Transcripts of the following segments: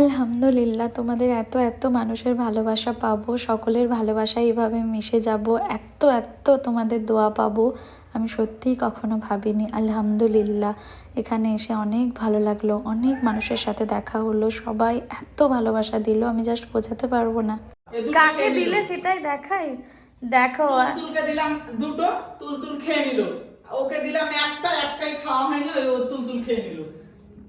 আলহামদুলিল্লাহ, তোমাদের এত এত মানুষের ভালোবাসা পাবো, সকলের ভালোবাসায় এভাবে মিশে যাব, এত এত তোমাদের দোয়া পাবো আমি সত্যিই কখনো ভাবিনি। আলহামদুলিল্লাহ, এখানে এসে অনেক ভালো লাগলো, অনেক মানুষের সাথে দেখা হলো, সবাই এত ভালোবাসা দিল আমি জাস্ট বোঝাতে পারবো না। কাকে দিলে সেটাই দেখাই। দেখো, তুলতুলকে দিলাম দুটো, তুলতুল খেয়ে নিল। ওকে দিলাম একটা, একটাই খাওয়া হয়নি, ও তুলতুল খেয়ে নিল।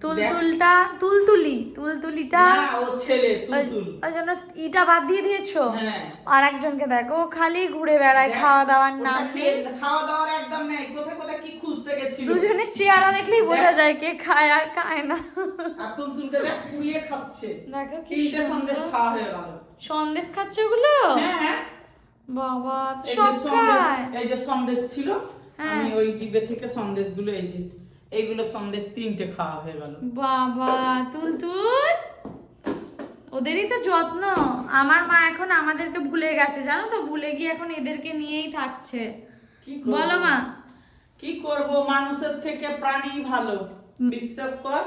তুলতুলিটা তুলতুলিটা না, ও ছেলে তুলতুল। ওই জন্য ইটা বাদ দিয়ে দিয়েছো। হ্যাঁ, আর একজনকে দেখো খালি ঘুরে বেড়ায়, খাওয়া দাওয়ার নাম নেই। খাওয়া দাওয়ার একদম নেই, কোথায় কোথায় কি খুঁজতে গেছিল। দুজনে চেহারা দেখলেই বোঝা যায় কে খায় আর খায় না। আর তুলতুলকে দেখ পুড়িয়ে খাচ্ছে। দেখো কি তিনটে সন্দেশ খাওয়া হয়ে গেল। সন্দেশ খাচ্ছে ওগুলো। হ্যাঁ, বাবা তো সব খায়। এই যে সন্দেশ ছিল, হ্যাঁ। আমি ওই ডিবে থেকে সন্দেশগুলো এই যে এইগুলো সন্দেশ তিনটে খাওয়া হয়ে গেল। বাবা তুলতুল, ওদেরই তো যত্ন। আমার মা এখন আমাদেরকে ভুলে গেছে জানো তো, ভুলে গিয়ে এখন এদেরকে নিয়েই থাকছে। বলো মা, কি করব, মানুষের থেকে প্রাণী ভালো, বিশ্বাস কর।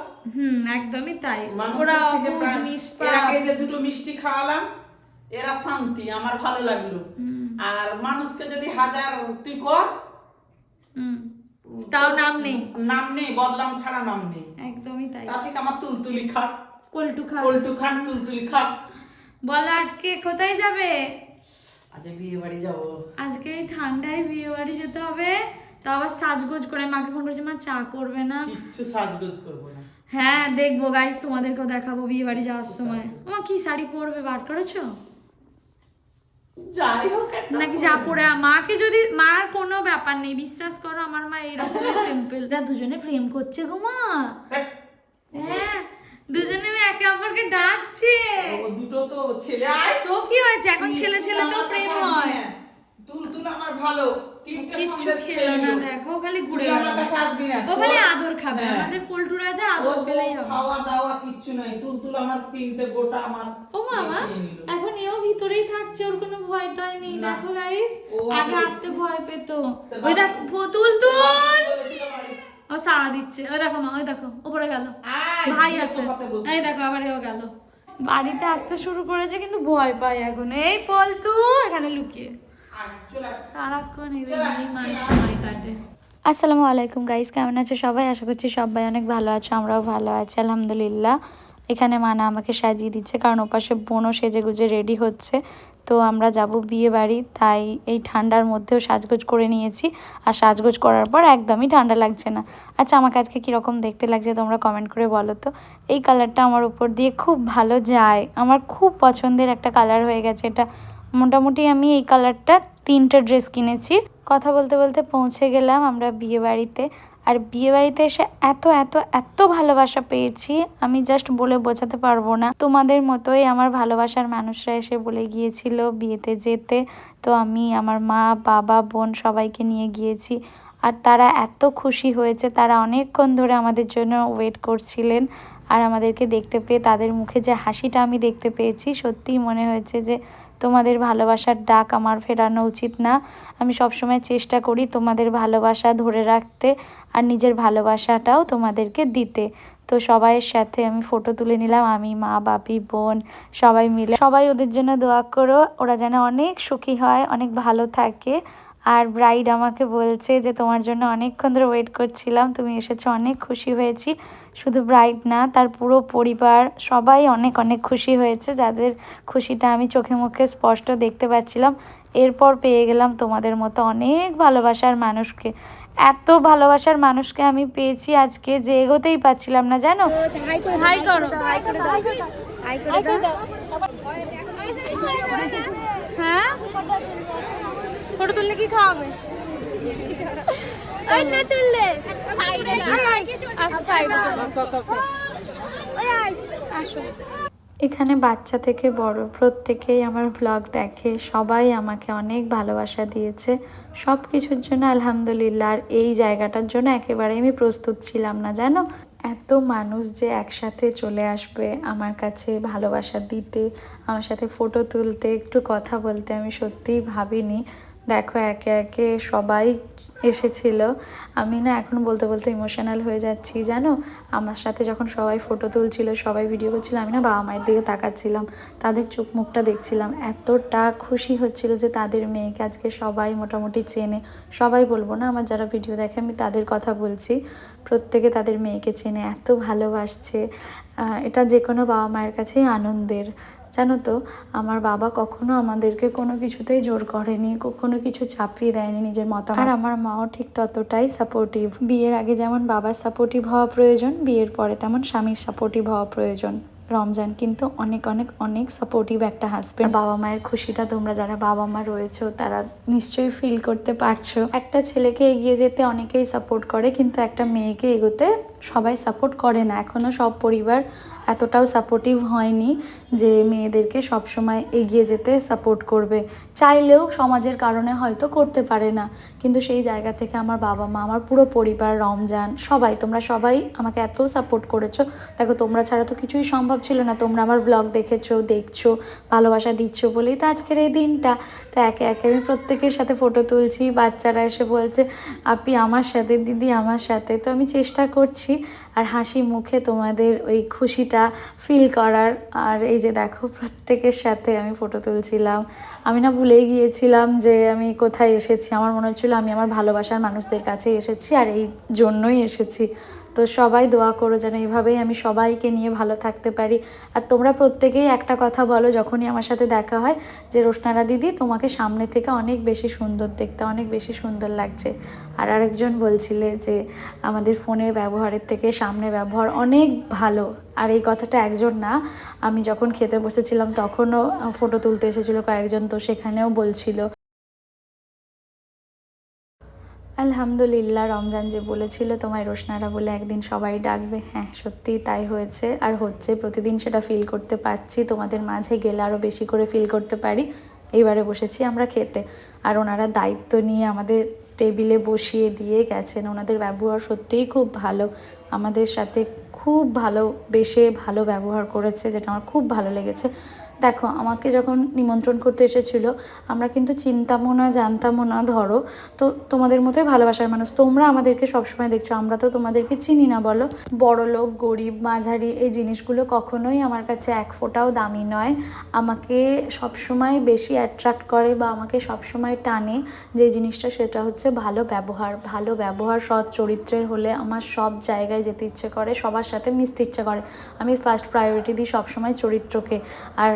একদমই তাই। ওরা অবুঝ নিষ্পাপ। এর যে দুটো মিষ্টি খাওয়ালাম, এরা শান্তি, আমার ভালো লাগলো। আর মানুষকে যদি হাজার তুই কর, তাও নাম নেই, বদলাম ছাড়া নাম নেই। একদমই তাই। তা থেকে আমার তুলতুলি খা, পল্টু খান, তুলতুলি খা। বলো আজকে কোথায় যাবে? আজকে বিয়ে বাড়ি যাবো। আজকে এই ঠান্ডায় বিয়ে বাড়ি যেতে হবে, তো আবার সাজগোজ করে। মাকে ফোন করেছি, মা চা করবে না। কিচ্ছু সাজগোজ করবো না। হ্যাঁ দেখবো গাইস, তোমাদেরকেও দেখাবো বিয়ে বাড়ি যাওয়ার সময়। মা কি শাড়ি পরবে বার করেছো? যাই হোক, নাকি যা পরে মাকে যদি, মার কোনো ব্যাপার নেই, বিশ্বাস করো আমার মা এইরকমই সিম্পল। দুজনে প্রেম করছে গো মা। হ্যাঁ, দুজনে একে অপরকে ডাকছে। দুটো তো ছেলে। তো কি হয়েছে, এখন ছেলে ছেলে তো প্রেম হয়। তুলতুল আমার ভালো, কিচ্ছু খেলো না, দেখো খালি ঘুরে বেড়াবে। ও খালি আদর খাবে, আমাদের পল্টু রাজা আদর পেলেই হবে। খাওয়া দাওয়া কিচ্ছু নাই, তুলতুল আমার তিনটে গোটা আমার। ও মামা এখন এও ভিতরেই থাকছে, ওর কোনো ভয় টয় নেই। দেখো গাইস, আগে আসতে ভয় পেতো। ওই দেখো তুলতুল, ও সাড়া দিচ্ছে। ওই দেখো মা, ওই দেখো উপরে গেল, ভাই আছে। এই দেখো আবার এও গেল, বাড়িতে আসতে শুরু করেছে কিন্তু ভয় পায় এখন। এই পল্টু এখানে লুকিয়ে সারাক্ষণ এই মায়ের সময় কাটে। আসসালামু আলাইকুম গাইস, কেমন আছো সবাই? আশা করছি সবাই অনেক ভালো আছো, আমরাও ভালো আছি আলহামদুলিল্লাহ। এখানে মানা আমাকে সাজিয়ে দিচ্ছে, কারণ ওপাশে বোনও সেজে গুজে রেডি হচ্ছে। তো আমরা যাব বিয়ে বাড়ি, তাই এই ঠান্ডার মধ্যেও সাজগোজ করে নিয়েছি। আর সাজগোজ করার পর একদমই ঠান্ডা লাগছে না। আচ্ছা, আমাকে আজকে কীরকম দেখতে লাগছে তোমরা কমেন্ট করে বলো তো। এই কালারটা আমার উপর দিয়ে খুব ভালো যায়, আমার খুব পছন্দের একটা কালার হয়ে গেছে এটা। মোটামুটি আমি এই কালারটা 3টে ড্রেস কিনেছি। কথা বলতে বলতে পৌঁছে গেলাম আমরা বিয়ে বাড়িতে। আর বিয়ে বাড়িতে এসে এত এত এত ভালোবাসা পেয়েছি, আমি জাস্ট বলে বোঝাতে পারবো না। তোমাদের মতোই আমার ভালোবাসার মানুষরা এসে বলে গিয়েছিল বিয়েতে যেতে। তো আমি আমার মা বাবা বোন সবাইকে নিয়ে গিয়েছি। আর তারা এত খুশি হয়েছে, তারা অনেকক্ষণ ধরে আমাদের জন্য ওয়েট করছিলেন। আর আমাদেরকে দেখতে পেয়ে তাদের মুখে যে হাসিটা আমি দেখতে পেয়েছি, সত্যিই মনে হয়েছে যে তোমাদের ভালোবাসার ডাক আমার ফেরানো উচিত না। আমি সবসময় চেষ্টা করি তোমাদের ভালোবাসা ধরে রাখতে আর নিজের ভালোবাসাটাও তোমাদেরকে দিতে। তো সবাইয়ের সাথে আমি ফটো তুলে নিলাম, আমি মা বাপি বোন সবাই মিলে। সবাই ওদের জন্য দোয়া করো, ওরা যেন অনেক সুখী হয়, অনেক ভালো থাকে। আর ব্রাইড আমাকে বলছে যে তোমার জন্য অনেকক্ষণ ধরে ওয়েট করছিলাম, তুমি এসেছো, অনেক খুশি হয়েছি। শুধু ব্রাইড না, তার পুরো পরিবার সবাই অনেক অনেক খুশি হয়েছে, যাদের খুশিটা আমি চোখে মুখে স্পষ্ট দেখতে পাচ্ছিলাম। এরপর পেয়ে গেলাম তোমাদের মতো অনেক ভালোবাসার মানুষকে। এত ভালোবাসার মানুষকে আমি পেয়েছি আজকে যে এগোতেই পাচ্ছিলাম না, জানো। হাই করো, হ্যাঁ ফটো তুললে কি খাওয়াবে? এখানে বাচ্চা থেকে বড় প্রত্যেকেই আমার ব্লগ দেখে, সবাই আমাকে অনেক ভালোবাসা দিয়েছে সব কিছুর জন্য আলহামদুলিল্লাহ। আর এই জায়গাটার জন্য একেবারে আমি প্রস্তুত ছিলাম না, জানো। এত মানুষ যে একসাথে চলে আসবে আমার কাছে ভালোবাসা দিতে, আমার সাথে ফটো তুলতে, একটু কথা বলতে, আমি সত্যিই ভাবিনি। দেখো একে একে সবাই এসেছিল। আমি না এখন বলতে বলতে ইমোশনাল হয়ে যাচ্ছি জানো। আমার সাথে যখন সবাই ফটো তুলছিল, সবাই ভিডিও করছিল, আমি না বাবা মায়ের দিকে তাকাচ্ছিলাম, তাদের চোখ মুখটা দেখছিলাম, এতটা খুশি হচ্ছিল যে তাদের মেয়েকে আজকে সবাই মোটামুটি চেনে। সবাই বলবো না, আমার যারা ভিডিও দেখে আমি তাদের কথা বলছি, প্রত্যেকে তাদের মেয়েকে চেনে, এত ভালোবাসছে। এটা যে কোনো বাবা মায়ের কাছেই আনন্দের। জানো তো, আমার বাবা কখনো আমাদেরকে কোনো কিছুতেই জোর করেনি, কখনো কিছু চাপিয়ে দেয়নি নিজের মতামত। আর আমার মাও ঠিক ততটাই সাপোর্টিভ। বিয়ের আগে যেমন বাবার সাপোর্টিভ হওয়া প্রয়োজন, বিয়ের পরে তেমন স্বামীর সাপোর্টিভ হওয়া প্রয়োজন। রমজান কিন্তু অনেক অনেক অনেক সাপোর্টিভ একটা হাজবেন্ড। বাবা মায়ের খুশিটা তোমরা যারা বাবা মা রয়েছো তারা নিশ্চয়ই ফিল করতে পারছো। একটা ছেলেকে এগিয়ে যেতে অনেকেই সাপোর্ট করে, কিন্তু একটা মেয়েকে এগোতে সবাই সাপোর্ট করে না। এখনও সব পরিবার এতটাও সাপোর্টিভ হয়নি যে মেয়েদেরকে সবসময় এগিয়ে যেতে সাপোর্ট করবে। চাইলেও সমাজের কারণে হয়তো করতে পারে না, কিন্তু সেই জায়গা থেকে আমার বাবা মা, আমার পুরো পরিবার, রমজান, সবাই, তোমরা সবাই আমাকে এত সাপোর্ট করেছো। দেখো, তোমরা ছাড়া তো কিছুই সম্ভব ছিল না। তোমরা আমার ব্লগ দেখেছো, দেখছো, ভালোবাসা দিচ্ছ বলেই তো আজকের এই দিনটা। তো একে একে আমি প্রত্যেকের সাথে ফটো তুলছি, বাচ্চারা এসে বলছে আপি আমার সাথে, দিদি আমার সাথে। তো আমি চেষ্টা করছি আর হাসি মুখে তোমাদের ওই খুশিটা ফিল করার। আর এই যে দেখো, প্রত্যেকের সাথে আমি ফটো তুলছিলাম। আমি না ভুলেই গিয়েছিলাম যে আমি কোথায় এসেছি। আমার মনে হচ্ছিলো আমি আমার ভালোবাসার মানুষদের কাছে এসেছি, আর এই জন্যই এসেছি। তো সবাই দোয়া করো যেন এইভাবেই আমি সবাইকে নিয়ে ভালো থাকতে পারি। আর তোমরা প্রত্যেকেই একটা কথা বলো যখনই আমার সাথে দেখা হয়, যে রোশনারা দিদি তোমাকে সামনে থেকে অনেক বেশি সুন্দর দেখতে, অনেক বেশি সুন্দর লাগছে। আর আরেকজন বলছিলে যে আমাদের ফোনের ব্যবহারের থেকে সামনে ব্যবহার অনেক ভালো। আর এই কথাটা একজন না, আমি যখন খেতে বসেছিলাম তখনও ফটো তুলতে এসেছিলো কয়েকজন, তো সেখানেও বলছিল। আলহামদুলিল্লাহ, রমজান যে বলেছিল তোমায় রোশনারা বলে একদিন সবাই ডাকবে, হ্যাঁ সত্যিই তাই হয়েছে আর হচ্ছে। প্রতিদিন সেটা ফিল করতে পারছি, তোমাদের মাঝে গেলে আরও বেশি করে ফিল করতে পারি। এইবারে বসেছি আমরা খেতে, আর ওনারা দায়িত্ব নিয়ে আমাদের টেবিলে বসিয়ে দিয়ে গেছেন। ওনাদের ব্যবহার সত্যিই খুব ভালো, আমাদের সাথে খুব ভালোবেসে ভালো ব্যবহার করেছে, যেটা আমার খুব ভালো লেগেছে। দেখো, আমাকে যখন নিমন্ত্রণ করতে এসেছিল আমরা কিন্তু চিনতামও না, জানতামও না। ধরো তো তোমাদের মতোই ভালোবাসার মানুষ, তোমরা আমাদেরকে সবসময় দেখছো, আমরা তো তোমাদেরকে চিনি না। বলো, বড় লোক, গরিব, মাঝারি, এই জিনিসগুলো কখনোই আমার কাছে এক ফোঁটাও দামি নয়। আমাকে সবসময় বেশি অ্যাট্রাক্ট করে বা আমাকে সবসময় টানে যে জিনিসটা, সেটা হচ্ছে ভালো ব্যবহার। ভালো ব্যবহার, সৎ চরিত্রের হলে আমার সব জায়গায় যেতে ইচ্ছে করে, সবার সাথে মিশতে ইচ্ছে করে। আমি ফার্স্ট প্রায়োরিটি দিই সবসময় চরিত্রকে। আর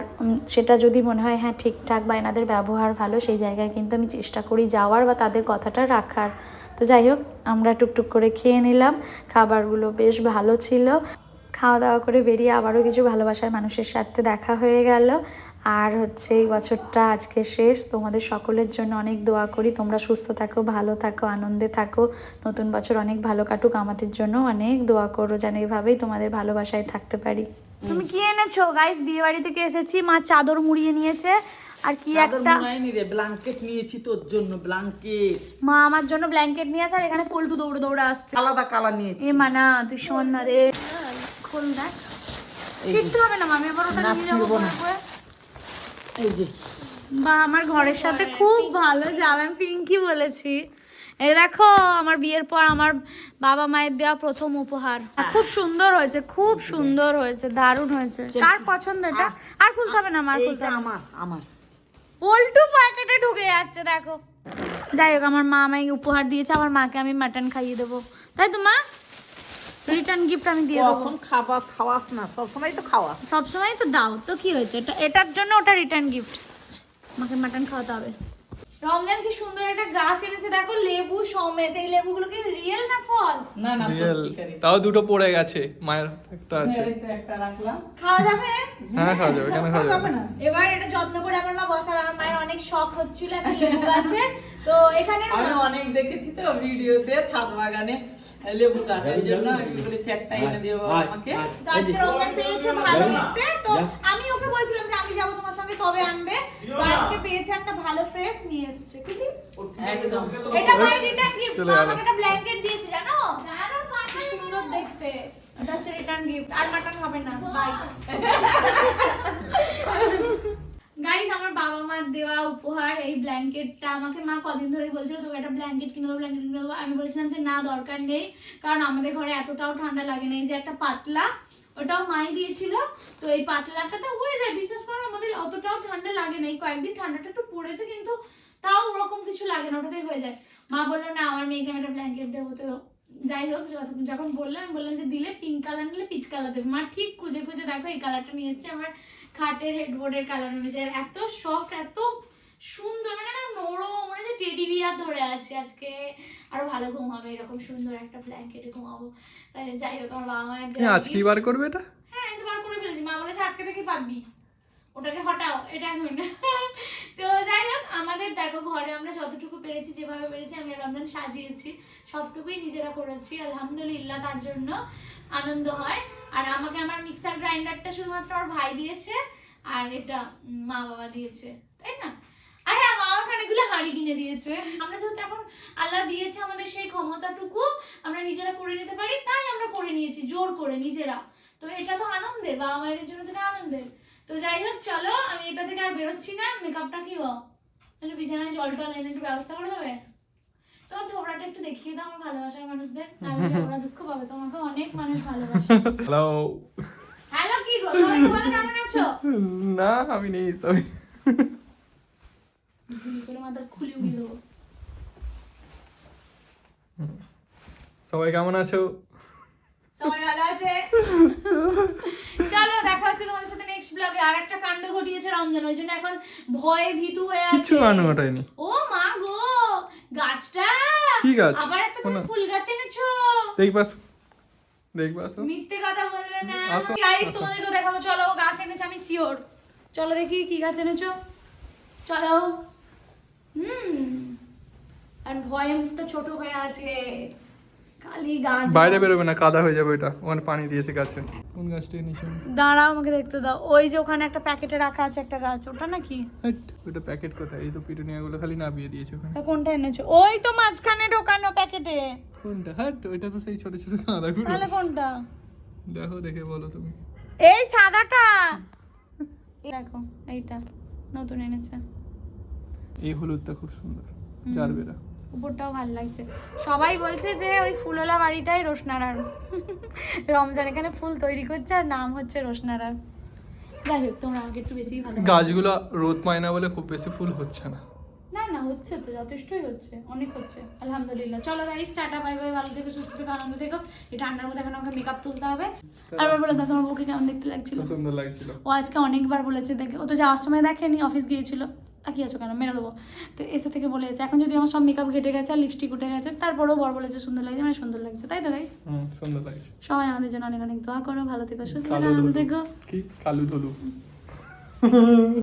সেটা যদি মনে হয় হ্যাঁ ঠিকঠাক বা এনাদের ব্যবহার ভালো, সেই জায়গায় কিন্তু আমি চেষ্টা করি যাওয়ার বা তাদের কথাটা রাখার। তো যাই হোক, আমরা টুকটুক করে খেয়ে নিলাম, খাবারগুলো বেশ ভালো ছিল। খাওয়া দাওয়া করে বেরিয়ে আবারও কিছু ভালোবাসার মানুষের সাথে দেখা হয়ে গেল। আর হচ্ছে এই বছরটা আজকে শেষ, তোমাদের সকলের জন্য অনেক দোয়া করি, তোমরা সুস্থ থাকো, ভালো থাকো, আনন্দে থাকো, নতুন বছর অনেক ভালো কাটুক। আমাদের জন্য অনেক দোয়া করো যেন এইভাবেই তোমাদের ভালোবাসায় থাকতে পারি। তুমি কি এনেছো গাইস? বিয়ে বাড়ি থেকে এসেছি, মা চাদর মুড়িয়ে নিয়েছে। আর কি একটা ব্ল্যাঙ্কেট নিয়েছি তোর জন্য, ব্ল্যাঙ্কেট। মা আমার জন্য ব্ল্যাঙ্কেট নিয়ে আছে, আর এখানে পল্টু দৌড়ে দৌড়ে আসছে। আলাদা কালার নিয়েছি। এ মানা তুই শোন না রে, খোল দেখ। ছিটতে হবে না মামি, এবার ওটা নিয়ে যাবো পরে। এই যে বা আমার ঘরের সাথে খুব ভালো যাবে, আমি পিঙ্কি বলেছি। এই দেখো, আমার বিয়ের পর আমার বাবা মায়ের দেওয়া প্রথম উপহার। খুব সুন্দর হয়েছে, খুব সুন্দর হয়েছে, দারুণ হয়েছে। কার পছন্দ এটা? আর খুলতে হবে না, আমার খুলতে হবে না। আমার পল্টু পকেটে ঢুকে যাচ্ছে দেখো। যাই হোক, আমার মা আমাকে উপহার দিয়েছে, আমার মাকে আমি মাটন খাইয়ে দেবো, তাই তো মা? রিটার্ন গিফট আমি দিয়ে দেবো। এখন খাওয়াস না, সবসময় তো খাওয়াস। সবসময় তো দাও, তো কি হয়েছে, এটার জন্য ওটা রিটার্ন গিফট। আমাকে মাটন খাওয়াতে হবে। রমজান কি সুন্দর একটা গাছ এনেছে দেখো, লেবু সমেত। এই লেবুগুলো কি রিয়েল না ফলস? না না, তাও দুটো পড়ে গেছে, মায়ের একটা আছে। একটা রাখলাম। খাওয়া যাবে? হ্যাঁ খাওয়া যাবে, কেন খাওয়া যাবে না? এবার এটা যত্ন করে আমার মা বসাবে। আমার মায়ের অনেক শখ হচ্ছিল একটা লেবু গাছের, তো এখানে আমি অনেক দেখেছি তো ভিডিওতে, ছাদ বাগানে লেবু গাছ, এই জন্য আমি বলেছি একটা এনে দিও আমাকে। তো আজকে রমজান পেয়েছে ভালো দেখতে, তো আমি ওকে বলছিলাম যে আমি যাবো তোমার সঙ্গে, কবে আনবে। তো আজকে পেয়েছে একটা ভালো ফ্রেশ নিয়ে এসেছে। খুশি? একদম। এটা মাই রিটার্ন গিফট। মা আমাকে একটা ব্ল্যাঙ্কেট দিয়েছে জানো, কি সুন্দর দেখতে। এটা হচ্ছে রিটার্ন গিফট। আর মাটন হবে না, বাই। গাইস, আমার বাবা মার দেওয়া উপহার এই ব্ল্যাঙ্কেটটা আমাকে মা কদিন ধরেই বলছিল তোকে একটা ব্ল্যাঙ্কেট কিনে দেবো, ব্ল্যাঙ্কেট কিনে দেবো। আমি বলেছিলাম যে না, দরকার নেই, কারণ আমাদের ঘরে এতটাও ঠান্ডা লাগে না। এই যে একটা পাতলা, ওটাও মাই দিয়েছিল, তো এই পাতলাটাতে হয়ে যায়, বিশেষ করে আমাদের অতটাও ঠান্ডা লাগে না। এই কয়েকদিন ঠান্ডাটা একটু পড়েছে, কিন্তু তাও ওরকম কিছু লাগে না, ওটাতেই হয়ে যায়। মা বললো না আমার মেয়েকে আমি একটা ব্ল্যাঙ্কেট দেবো। তো যাই হোক, যখন বললাম, আমি বললাম যে দিলে পিঙ্ক কালার নিলে পিচ কালার দেবে। মা ঠিক খুঁজে খুঁজে দেখো এই কালারটা নিয়ে এসছে, আমার খাটের হেডবোর্ডের কালার অনুযায়ী। এত সফট, এত সুন্দর, মানে নরম, মনে হচ্ছে টেডি বিয়ার ধরে আছে। আজকে আরো ভালো ঘুমাবে, এরকম সুন্দর একটা ব্ল্যাঙ্কেটে ঘুমাবো। তাই যাই হোক, আমার বাবা মা আজকে বার করবে এটা? হ্যাঁ, আমি তো বার করে ফেলেছি। মা বলেছে আজকে থেকে পারবি, ওটাকে হটাও, এটা এখন না। তো যাই হোক, আমাদের দেখো ঘরে আমরা যতটুকু পেরেছি, যেভাবে পেরেছি, আমি রমজান সাজিয়েছি, সবটুকুই নিজেরা করেছি আলহামদুলিল্লাহ। তার জন্য আনন্দ হয়। আর আমাকে আমার মিক্সার গ্রাইন্ডারটা শুধুমাত্র আমার ভাই দিয়েছে, আর এটা মা বাবা দিয়েছে, তাই না? আরে মা অনেকগুলো হাঁড়ি কিনে দিয়েছে। আমরা যেহেতু এখন আল্লাহ দিয়েছে আমাদের সেই ক্ষমতাটুকু আমরা নিজেরা করে নিতে পারি, তাই আমরা করে নিয়েছি জোর করে নিজেরা। তো এটা তো আনন্দের, বাবা মায়ের জন্য তো এটা আনন্দের। তো যাই হোক, চলো আমি এটা থেকে আর বেরোচ্ছি না। মেকআপটা কি বিছানায় জল টল এনে একটু ব্যবস্থা করে দেবে? তো থোবড়াটা একটু দেখিয়ে দাও আমার ভালোবাসার মানুষদের, তাহলে যে ওরা দুঃখ পাবে। তোমাকে অনেক মানুষ ভালোবাসে। হ্যালো। হ্যালো কি গো, সবাই বলো কেমন আছো? না আমি নেই, সরি। করে মাথা খুলে উড়িয়ে দেবো। সবাই কেমন আছো? সবাই ভালো আছে? চলো দেখা হচ্ছে তোমাদের সাথে নেক্সট ব্লগে। আর একটা কাণ্ড ঘটিয়েছে রমজান, ওই জন্য এখন ভয়ে ভীতু হয়ে আছে। কিছু কাণ্ড ঘটায়নি। ও মা গো, গাছটা কি গাছ? আবার একটা তুমি ফুল গাছ এনেছো। দেখবাস, মিথ্যে কথা বলবে না। আসো। গাইস তোমাদেরকে দেখাবো, চলো গাছ এনেছে, আমি শিওর। চলো দেখি কি গাছ এনেছো, চলো। আর ভয়ে মুখটা ছোট হয়ে আছে, খালি গাছ। বাইরে বেরোবে না, কাদা হয়ে যাবে। এটা ওখানে পানি দিয়েছে গাছে। কোন গাছটা নিচে? দাঁড়াও আমাকে দেখতে দাও। ওই যে ওখানে একটা প্যাকেটে রাখা আছে একটা গাছ, ওটা নাকি? ওটা প্যাকেট কোথায়? এই তো পিটুনিয়া গুলো খালি নাবিয়ে দিয়েছে ওখানে। তা কোনটা এনেছো? ওই তো মাঝখানে ঢোকানো প্যাকেটে। কোনটা? হাট, ওইটা তো সেই ছোট ছোট কাদাগুলো। তাহলে কোনটা? দেখো, দেখে বলো তুমি। এই সাদাটা দেখো, এইটা নতুন এনেছে। এই হলুদটা খুব সুন্দর, জারবেরা। উপরটাও ভালো লাগছে। সবাই বলছে যে ওই ফুলওয়ালা বাড়িটাই রোশনারার। রমজান এখানে ফুল তৈরি করছে আর নাম হচ্ছে রোশনারার। যাই হোক, তোমরা আমাকে একটু বেশি ভালো। গাছগুলো রোদ পায় না বলে খুব বেশি ফুল হচ্ছে না। না না, হচ্ছে তো, যথেষ্টই হচ্ছে, অনেক হচ্ছে আলহামদুলিল্লাহ। চলো গাইস, টাটা, বাই বাই, ভালো থেকো, সুস্থ থেকো, আনন্দ থেকো। এই ঠান্ডার মধ্যে এখন আমাকে মেকআপ তুলতে হবে। আর বলে দাও তোমার বউকে কেমন দেখতে লাগছিল? সুন্দর লাগছিল। ও আজকে অনেকবার বলেছে, দেখে ও তো যাওয়ার সময় দেখেনি, অফিস গিয়েছিল। তাকিয়ে আছো কেন, মেরে দেবো। তো এসে থেকে বলে যাচ্ছে, এখন যদি আমার সব মেকআপ ঘেটে গেছে আর লিপস্টিক উঠে গেছে, তারপরেও বর বলেছে সুন্দর লাগছে, মানে সুন্দর লাগছে, তাই তো গাইস? সুন্দর লাগছে। সবাই আমাদের জন্য অনেক অনেক দোয়া করো, ভালো থেকো, সুস্থ থেকো, আনন্দ থেকো। কি কালু ধলু।